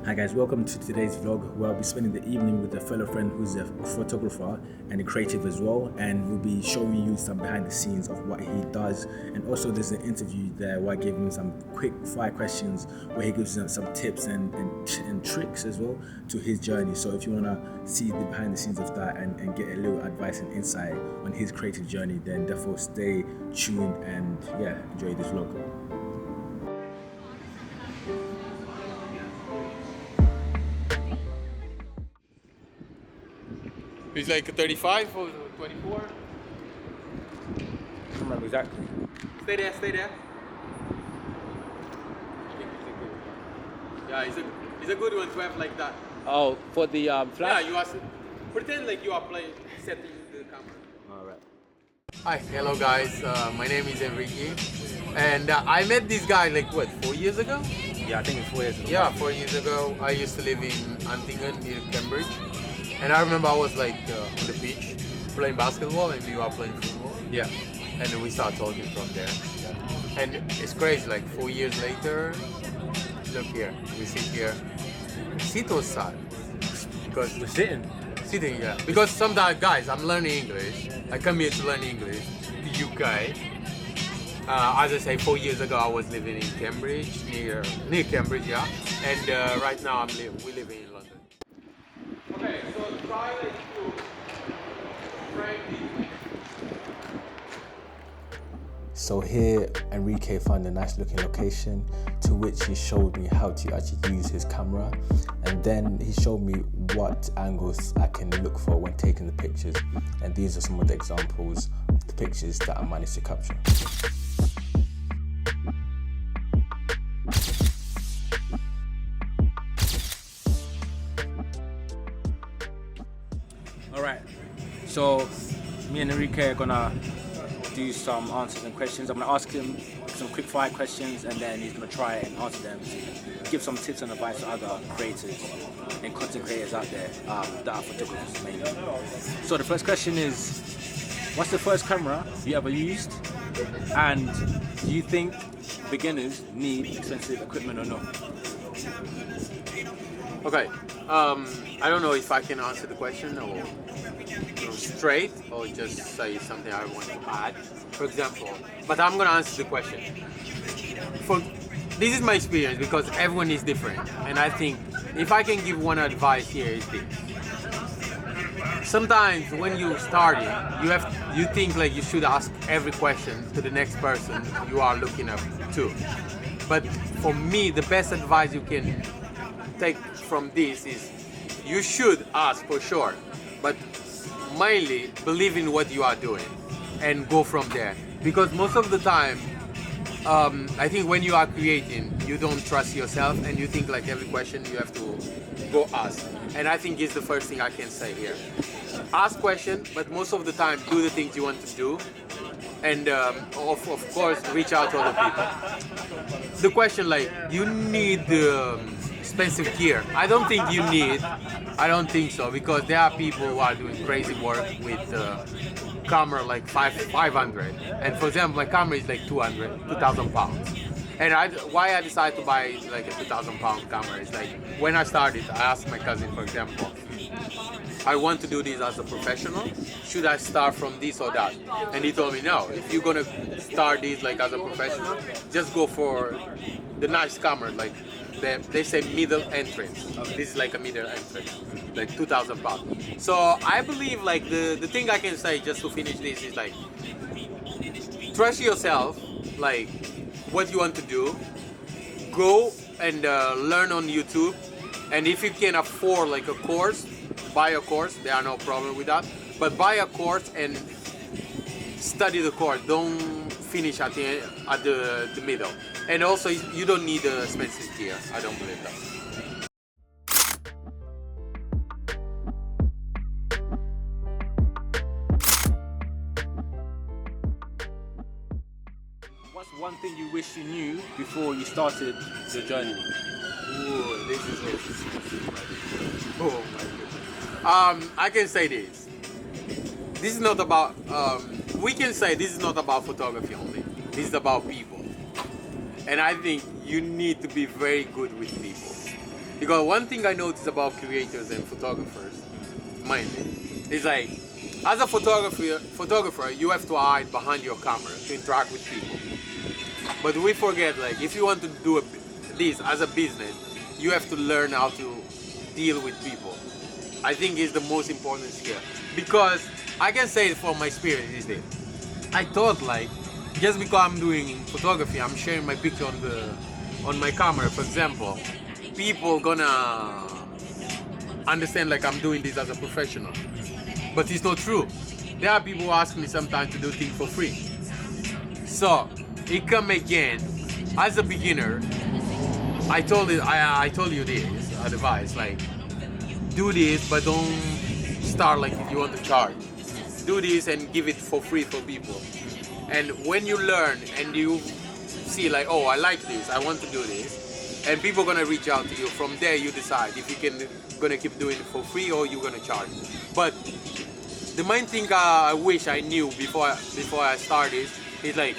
Hi guys, welcome to today's vlog where I'll be spending the evening with a fellow friend who's a photographer and a creative as well, and we'll be showing you some behind the scenes of what he does. And also there's an interview there where I gave him some quick fire questions where he gives us some tips and tricks as well to his journey. So if you want to see the behind the scenes of that and get a little advice and insight on his creative journey, then therefore stay tuned and enjoy this vlog. He's like 35 or 24. I don't remember exactly. Stay there, stay there. Yeah, he's a good one to have like that. Oh, for the flash? Yeah, you are pretend like you are playing, setting the camera. All right. Hi, hello guys. My name is Enrique, and I met this guy like what, 4 years ago? Yeah, I think it's 4 years ago. Yeah, 4 years ago. I used to live in Antingen near Cambridge, and I remember I was like on the beach playing basketball, and you are playing football. Yeah. And then we start talking from there. And it's crazy, like 4 years later, look here, we sit here. Sit or sat? Because We're sitting. sitting, yeah. Because sometimes, guys, I'm learning English. I come here to learn English, the UK. As I say, 4 years ago, I was living in Cambridge, near Cambridge, yeah. And right now, we live in London. Okay, so try to frame this. So here Enrique found a nice looking location to which he showed me how to actually use his camera, and then he showed me what angles I can look for when taking the pictures, and these are some of the examples of the pictures that I managed to capture. Alright, so me and Enrique are gonna do some answers and questions. I'm gonna ask him some quick fire questions, and then he's gonna try and answer them to give some tips and advice to other creators and content creators out there that are photographers mainly. So the first question is, what's the first camera you ever used, and do you think beginners need expensive equipment or not? Okay, I don't know if I can answer the question or straight or just say something I want to add, for example. But I'm gonna answer the question. This is my experience because everyone is different, and I think if I can give one advice here is this. Sometimes when you starting, you think like you should ask every question to the next person you are looking up to. But for me, the best advice you can take from this is you should ask for sure, but mainly believe in what you are doing and go from there, because most of the time I think when you are creating you don't trust yourself and you think like every question you have to go ask, and I think it's the first thing I can say here. Ask question, but most of the time do the things you want to do, and of course reach out to other people. The question like you need expensive gear, I don't think you need. I don't think so, because there are people who are doing crazy work with camera like 500, and for example my camera is like 2,000 pounds. And why I decided to buy like a 2,000 pound camera is like when I started, I asked my cousin, for example, I want to do this as a professional, should I start from this or that? And he told me no, if you're gonna start this like as a professional, just go for the nice camera, like they say middle entrance. This is like a middle entrance, like 2,000 pounds. So I believe like the thing I can say just to finish this is like trust yourself, like what you want to do, go and learn on YouTube, and if you can afford like a course, buy a course. There are no problem with that, but buy a course and study the course. Don't finish at the middle. And also you don't need expensive gear. I don't believe that. What's one thing you wish you knew before you started your journey? Ooh, this is oh my goodness. I can say this. This is not about. We can say this is not about photography only. This is about people. And I think you need to be very good with people. Because one thing I notice about creators and photographers, mainly, is like, as a photographer, you have to hide behind your camera to interact with people. But we forget, like, if you want to do this as a business, you have to learn how to deal with people. I think is the most important skill. Because I can say it from my experience is that I thought, like, just because I'm doing photography, I'm sharing my picture on my camera, for example, people gonna understand like I'm doing this as a professional. But it's not true. There are people who ask me sometimes to do things for free. So it come again, as a beginner, I told you this advice, like, do this, but don't start like if you want to charge. Do this and give it for free for people. And when you learn and you see like, oh, I like this, I want to do this, and people gonna reach out to you. From there you decide if you gonna keep doing it for free or you're gonna charge. But the main thing I wish I knew before I started is like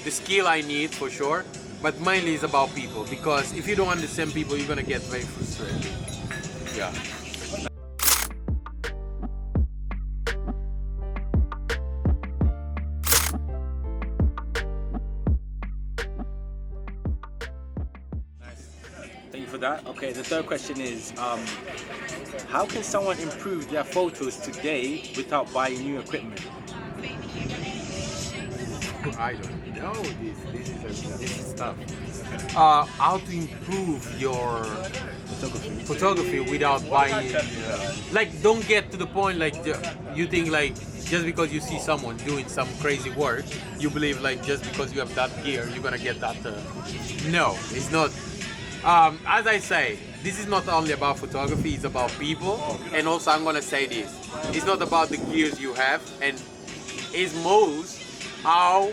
the skill I need for sure, but mainly it's about people, because if you don't understand people, you're gonna get very frustrated. Yeah. Thank you for that. Okay, the third question is, how can someone improve their photos today without buying new equipment? I don't know. This is tough. How to improve your photography without buying? Like, don't get to the point like you think like just because you see someone doing some crazy work, you believe like just because you have that gear, you're gonna get that. No, it's not. As I say, this is not only about photography, it's about people. And also I'm gonna say this, it's not about the gears you have, and it's most how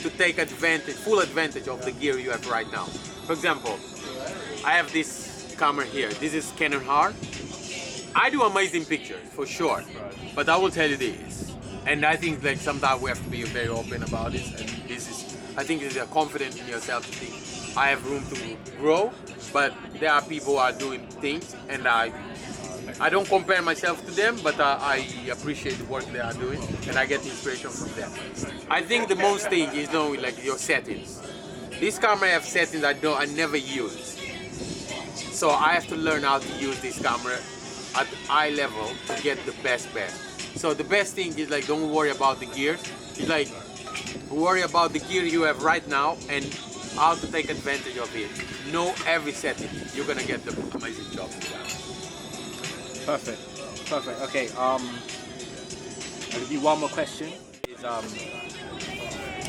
to take full advantage of the gear you have right now. For example, I have this camera here, this is Canon R. I do amazing pictures, for sure, but I will tell you this, and I think like sometimes we have to be very open about this, and I think it's a confidence in yourself to think, I have room to grow, but there are people who are doing things, and I don't compare myself to them, but I appreciate the work they are doing, and I get inspiration from them. I think the most thing is knowing like your settings. This camera have settings I never use, so I have to learn how to use this camera at high level to get the best. So the best thing is like, don't worry about the gears. It's like, worry about the gear you have right now and how to take advantage of it. Know every setting. You're gonna get the amazing job. Perfect. Okay. I'll give you one more question. Is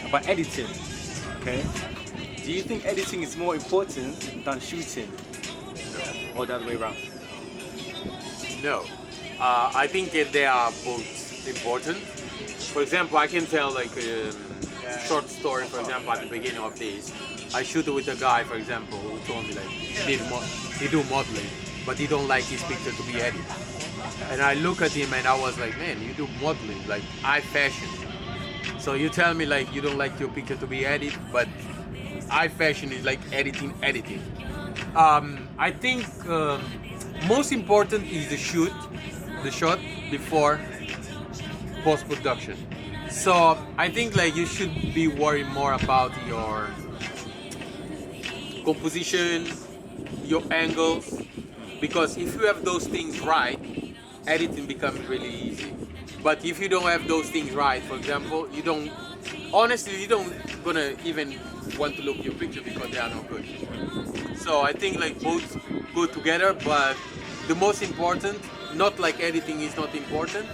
about editing. Okay. Do you think editing is more important than shooting, or the other way around? No. I think they are both important. For example, I can tell like a short story. For example, at the beginning of this, I shoot with a guy, for example, who told me like he do modeling, but he don't like his picture to be edited. And I look at him and I was like, man, you do modeling, like high fashion. So you tell me like you don't like your picture to be edited, but high fashion is like editing. I think most important is the shot before post-production. So I think like you should be worried more about your composition, your angles, because if you have those things right, editing becomes really easy. But if you don't have those things right, for example, you don't gonna even want to look at your picture because they are not good. So I think like both go together, but the most important, not like editing is not important,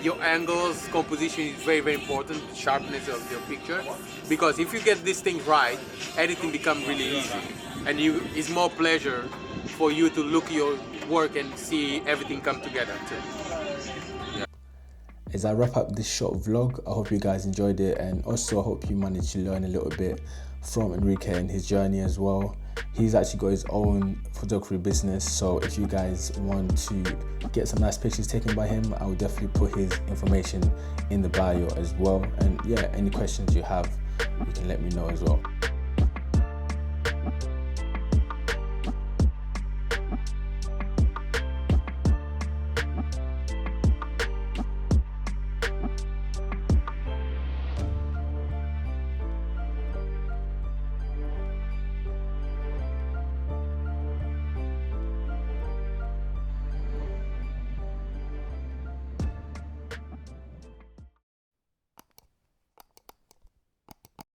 your angles, composition is very, very important, sharpness of your picture, because if you get these things right, editing becomes really easy, and it's more pleasure for you to look at your work and see everything come together too. As I wrap up this short vlog, I hope you guys enjoyed it, and also I hope you managed to learn a little bit from Enrique and his journey as well. He's actually got his own photography business, so if you guys want to get some nice pictures taken by him, I will definitely put his information in the bio as well. And yeah, any questions you have, you can let me know as well.